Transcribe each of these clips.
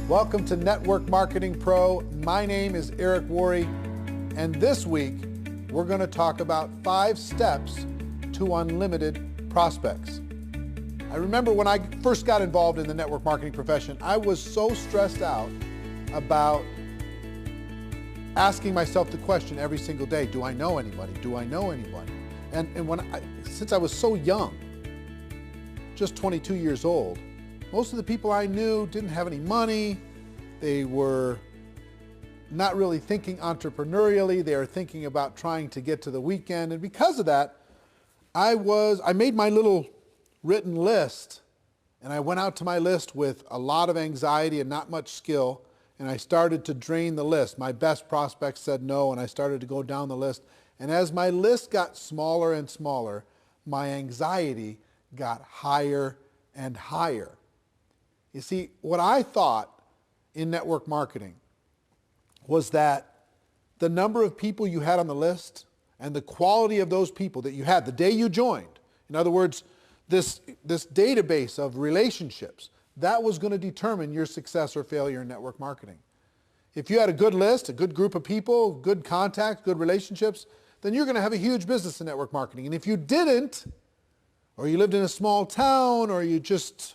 Welcome to Network Marketing Pro. My name is Eric Worre, and this week we're going to talk about 5 steps to unlimited prospects. I remember when I first got involved in the network marketing profession, I was so stressed out about asking myself the question every single day, do I know anybody? Do I know anybody? And since I was so young, just 22 years old, most of the people I knew didn't have any money. They were not really thinking entrepreneurially. They were thinking about trying to get to the weekend. And because of that, I made my little written list, and I went out to my list with a lot of anxiety and not much skill, and I started to drain the list. My best prospects said no, and I started to go down the list. And as my list got smaller and smaller, my anxiety got higher and higher. You see, what I thought in network marketing was that the number of people you had on the list and the quality of those people that you had the day you joined, in other words, this database of relationships, that was going to determine your success or failure in network marketing. If you had a good list, a good group of people, good contacts, good relationships, then you're going to have a huge business in network marketing. And if you didn't, or you lived in a small town, or you just,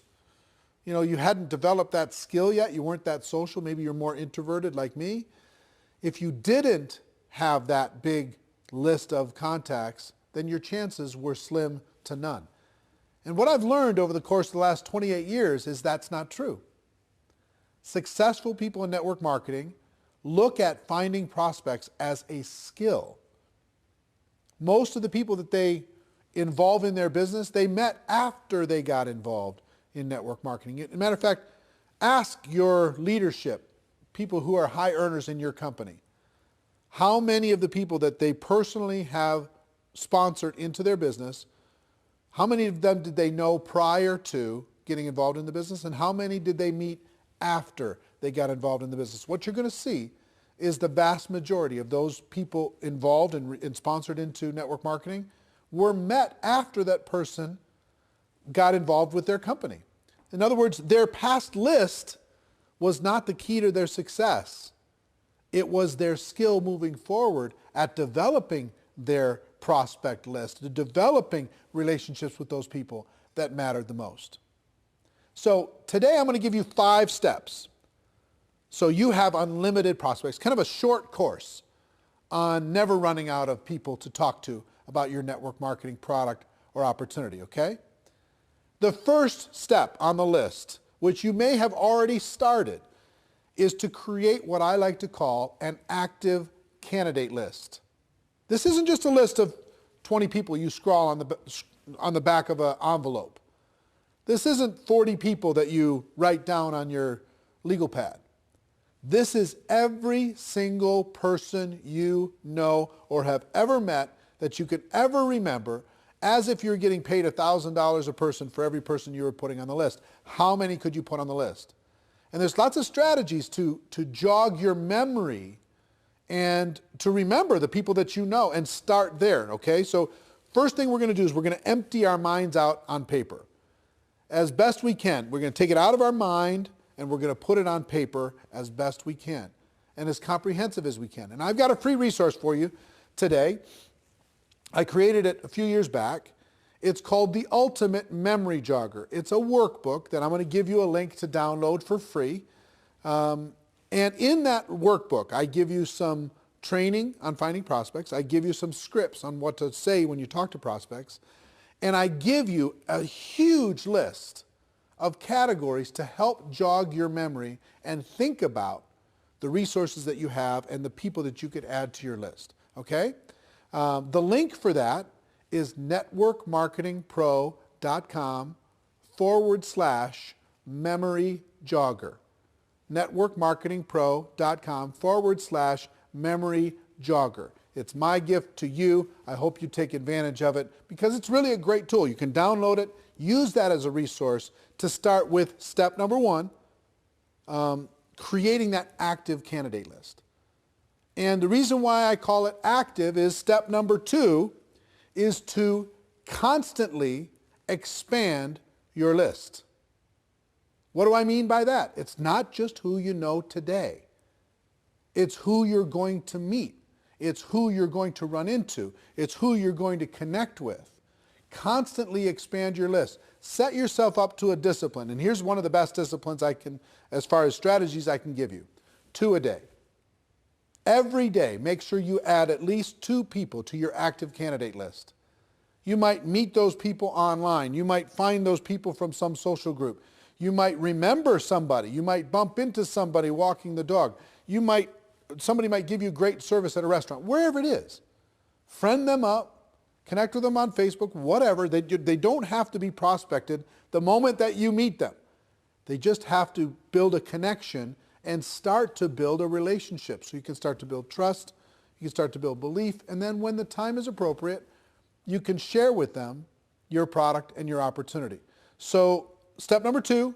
you hadn't developed that skill yet, you weren't that social, maybe you're more introverted like me. If you didn't have that big list of contacts, then your chances were slim to none. And what I've learned over the course of the last 28 years is that's not true. Successful people in network marketing look at finding prospects as a skill. Most of the people that they involve in their business, they met after they got involved in network marketing. As a matter of fact, ask your leadership, people who are high earners in your company, how many of the people that they personally have sponsored into their business, how many of them did they know prior to getting involved in the business, and how many did they meet after they got involved in the business? What you're going to see is the vast majority of those people involved and sponsored into network marketing were met after that person got involved with their company. In other words, their past list was not the key to their success. It was their skill moving forward at developing their prospect list, to developing relationships with those people that mattered the most. So today I'm going to give you 5 steps so you have unlimited prospects, kind of a short course on never running out of people to talk to about your network marketing product or opportunity, okay? The first step on the list, which you may have already started, is to create what I like to call an active candidate list. This isn't just a list of 20 people you scrawl on the back of an envelope. This isn't 40 people that you write down on your legal pad. This is every single person you know or have ever met that you could ever remember, as if you're getting paid $1,000 a person for every person you were putting on the list. How many could you put on the list? And there's lots of strategies to jog your memory and to remember the people that you know and start there, okay? So first thing we're going to do is we're going to empty our minds out on paper. As best we can. We're going to take it out of our mind and we're going to put it on paper as best we can and as comprehensive as we can. And I've got a free resource for you today. I created it a few years back. It's called the Ultimate Memory Jogger. It's a workbook that I'm going to give you a link to download for free. And in that workbook, I give you some training on finding prospects. I give you some scripts on what to say when you talk to prospects. And I give you a huge list of categories to help jog your memory and think about the resources that you have and the people that you could add to your list. Okay? The link for that is networkmarketingpro.com/memory jogger. networkmarketingpro.com/memory jogger. It's my gift to you. I hope you take advantage of it because it's really a great tool. You can download it, use that as a resource to start with step number 1, creating that active candidate list. And the reason why I call it active is step number 2 is to constantly expand your list. What do I mean by that? It's not just who you know today. It's who you're going to meet. It's who you're going to run into. It's who you're going to connect with. Constantly expand your list. Set yourself up to a discipline. And here's one of the best disciplines I can, as far as strategies I can give you. 2 a day. Every day, make sure you add at least 2 people to your active candidate list. You might meet those people online. You might find those people from some social group. You might remember somebody. You might bump into somebody walking the dog. Somebody might give you great service at a restaurant, wherever it is. Friend them up, connect with them on Facebook, whatever. They don't have to be prospected the moment that you meet them. They just have to build a connection and start to build a relationship. So you can start to build trust, you can start to build belief, and then when the time is appropriate, you can share with them your product and your opportunity. So step number 2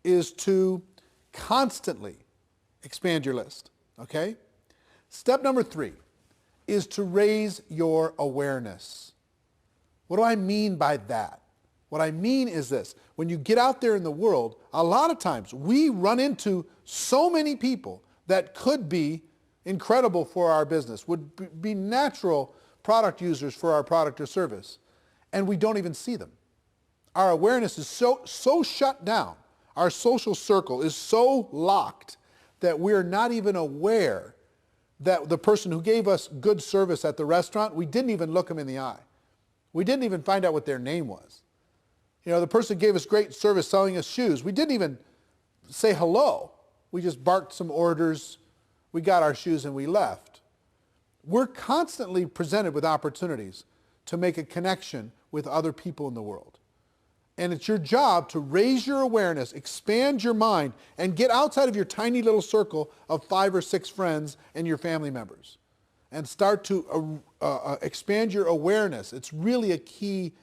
is to constantly expand your list, okay? Step number 3 is to raise your awareness. What do I mean by that? What I mean is this. When you get out there in the world, a lot of times we run into so many people that could be incredible for our business, would be natural product users for our product or service, and we don't even see them. Our awareness is so shut down. Our social circle is so locked that we're not even aware that the person who gave us good service at the restaurant, we didn't even look them in the eye. We didn't even find out what their name was. You know, the person who gave us great service selling us shoes, we didn't even say hello. We just barked some orders, we got our shoes, and we left. We're constantly presented with opportunities to make a connection with other people in the world. And it's your job to raise your awareness, expand your mind, and get outside of your tiny little circle of 5 or 6 friends and your family members. And start to expand your awareness. It's really a key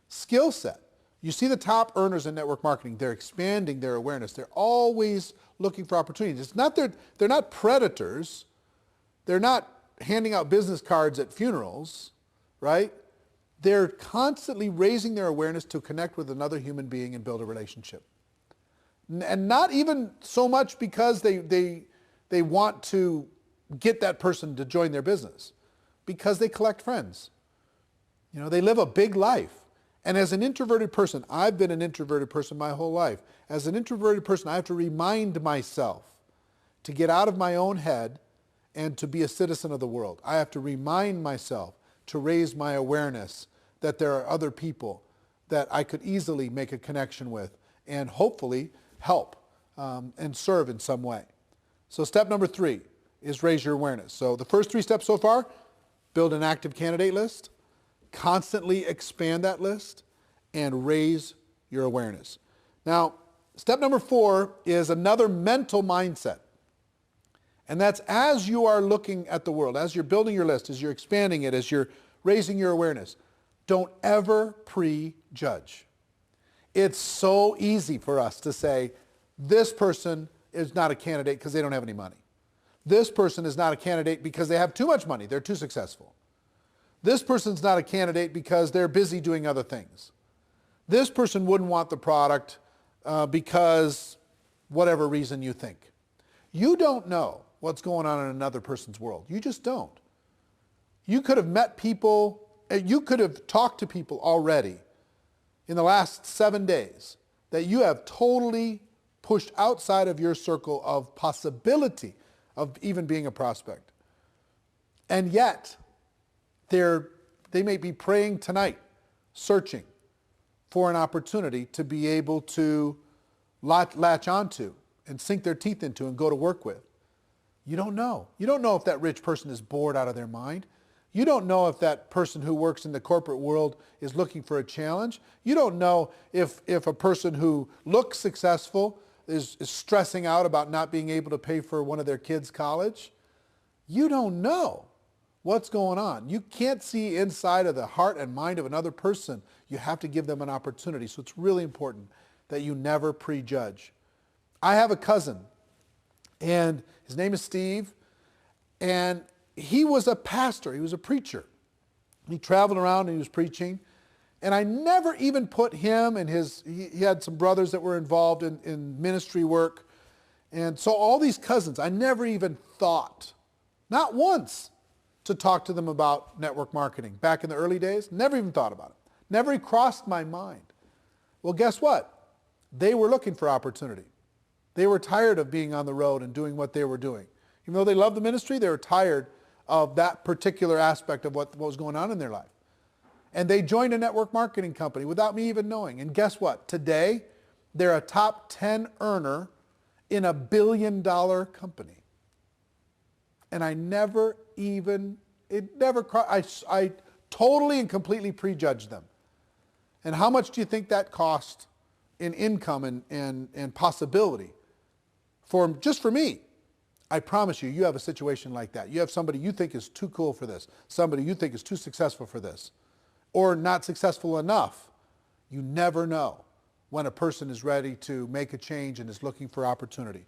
skill set. You see the top earners in network marketing, they're expanding their awareness. They're always looking for opportunities. It's not they're not predators. They're not handing out business cards at funerals, right? They're constantly raising their awareness to connect with another human being and build a relationship. And not even so much because they want to get that person to join their business, because they collect friends. You know, they live a big life. And as an introverted person, I've been an introverted person my whole life. As an introverted person, I have to remind myself to get out of my own head and to be a citizen of the world. I have to remind myself to raise my awareness that there are other people that I could easily make a connection with and hopefully help and serve in some way. So step number 3 is raise your awareness. So the first 3 steps so far: build an active candidate list, constantly expand that list, and raise your awareness. Now, step number 4 is another mental mindset. And that's as you are looking at the world, as you're building your list, as you're expanding it, as you're raising your awareness, don't ever prejudge. It's so easy for us to say, this person is not a candidate because they don't have any money. This person is not a candidate because they have too much money, they're too successful. This person's not a candidate because they're busy doing other things. This person wouldn't want the product because whatever reason you think. You don't know what's going on in another person's world. You just don't. You could have met people, you could have talked to people already in the last 7 days that you have totally pushed outside of your circle of possibility of even being a prospect. And yet, they may be praying tonight, searching for an opportunity to be able to latch onto and sink their teeth into and go to work with. You don't know. You don't know if that rich person is bored out of their mind. You don't know if that person who works in the corporate world is looking for a challenge. You don't know if a person who looks successful is stressing out about not being able to pay for one of their kids' college. You don't know what's going on. You can't see inside of the heart and mind of another person. You have to give them an opportunity. So it's really important that you never prejudge. I have a cousin, and his name is Steve, and he was a pastor. He was a preacher. He traveled around and he was preaching, And I never even put him and he had some brothers that were involved in ministry work. And so all these cousins, I never even thought, not once, to talk to them about network marketing. Back in the early days, never even thought about it. Never even crossed my mind. Well, guess what? They were looking for opportunity. They were tired of being on the road and doing what they were doing. Even though they loved the ministry, they were tired of that particular aspect of what was going on in their life. And they joined a network marketing company without me even knowing. And guess what? Today, they're a top 10 earner in a $1 billion company. And I never even, I totally and completely prejudged them. And how much do you think that cost in income and possibility just for me? I promise you, you have a situation like that. You have somebody you think is too cool for this, somebody you think is too successful for this, or not successful enough. You never know when a person is ready to make a change and is looking for opportunity.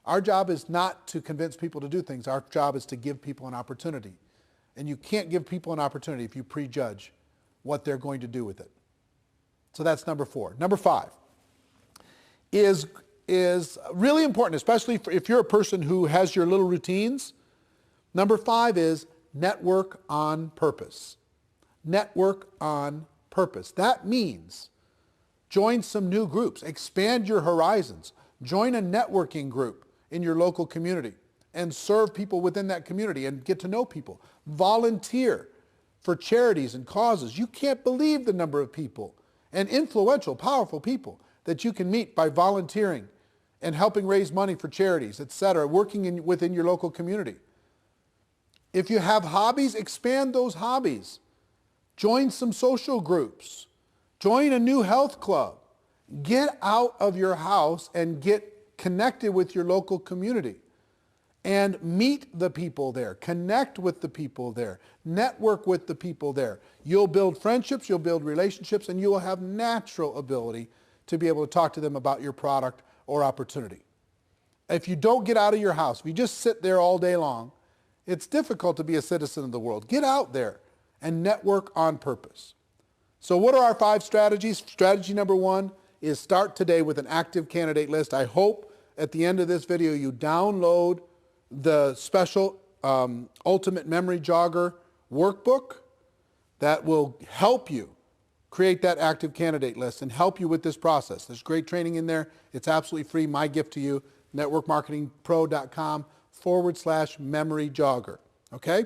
Our job is not to convince people to do things. Our job is to give people an opportunity. And you can't give people an opportunity if you prejudge what they're going to do with it. So that's number 4. Number 5 is really important, especially if you're a person who has your little routines. Number 5 is network on purpose. Network on purpose. That means join some new groups, expand your horizons, join a networking group in your local community and serve people within that community and get to know people. Volunteer for charities and causes. You can't believe the number of people and influential, powerful people that you can meet by volunteering and helping raise money for charities, etc., working within your local community. If you have hobbies, expand those hobbies. Join some social groups. Join a new health club. Get out of your house and get connected with your local community. And meet the people there. Connect with the people there. Network with the people there. You'll build friendships, you'll build relationships, and you will have natural ability to be able to talk to them about your product or opportunity. If you don't get out of your house, if you just sit there all day long, it's difficult to be a citizen of the world. Get out there and network on purpose. So what are our 5 strategies? Strategy number 1 is start today with an active candidate list. I hope at the end of this video you download the special Ultimate Memory Jogger workbook that will help you create that active candidate list and help you with this process. There's great training in there. It's absolutely free. My gift to you, networkmarketingpro.com/memory jogger. Okay?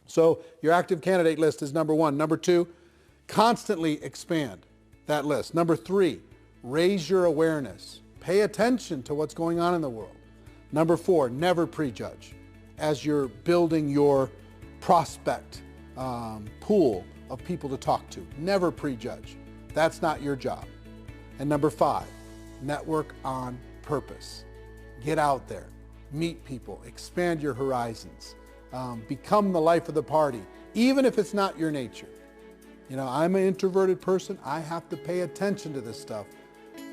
So your active candidate list is number 1. Number 2, constantly expand that list. Number 3, raise your awareness. Pay attention to what's going on in the world. Number 4, never prejudge as you're building your prospect pool of people to talk to. Never prejudge. That's not your job. And number 5, network on purpose. Get out there, meet people, expand your horizons, become the life of the party, even if it's not your nature. You know, I'm an introverted person. I have to pay attention to this stuff.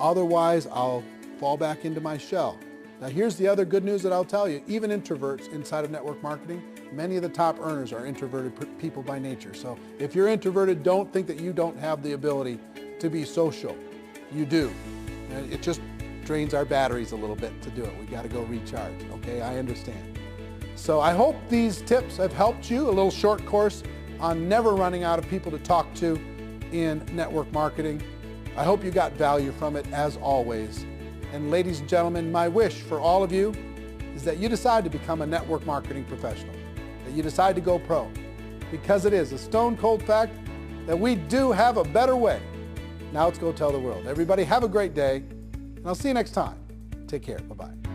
Otherwise, I'll fall back into my shell. Now, here's the other good news that I'll tell you. Even introverts inside of network marketing, many of the top earners are introverted people by nature. So if you're introverted, don't think that you don't have the ability to be social. You do. And it just drains our batteries a little bit to do it. We got to go recharge, okay? I understand. So I hope these tips have helped you. A little short course on never running out of people to talk to in network marketing. I hope you got value from it, as always. And ladies and gentlemen, my wish for all of you is that you decide to become a network marketing professional, that you decide to go pro, because it is a stone cold fact that we do have a better way. Now let's go tell the world. Everybody have a great day, and I'll see you next time. Take care. Bye-bye.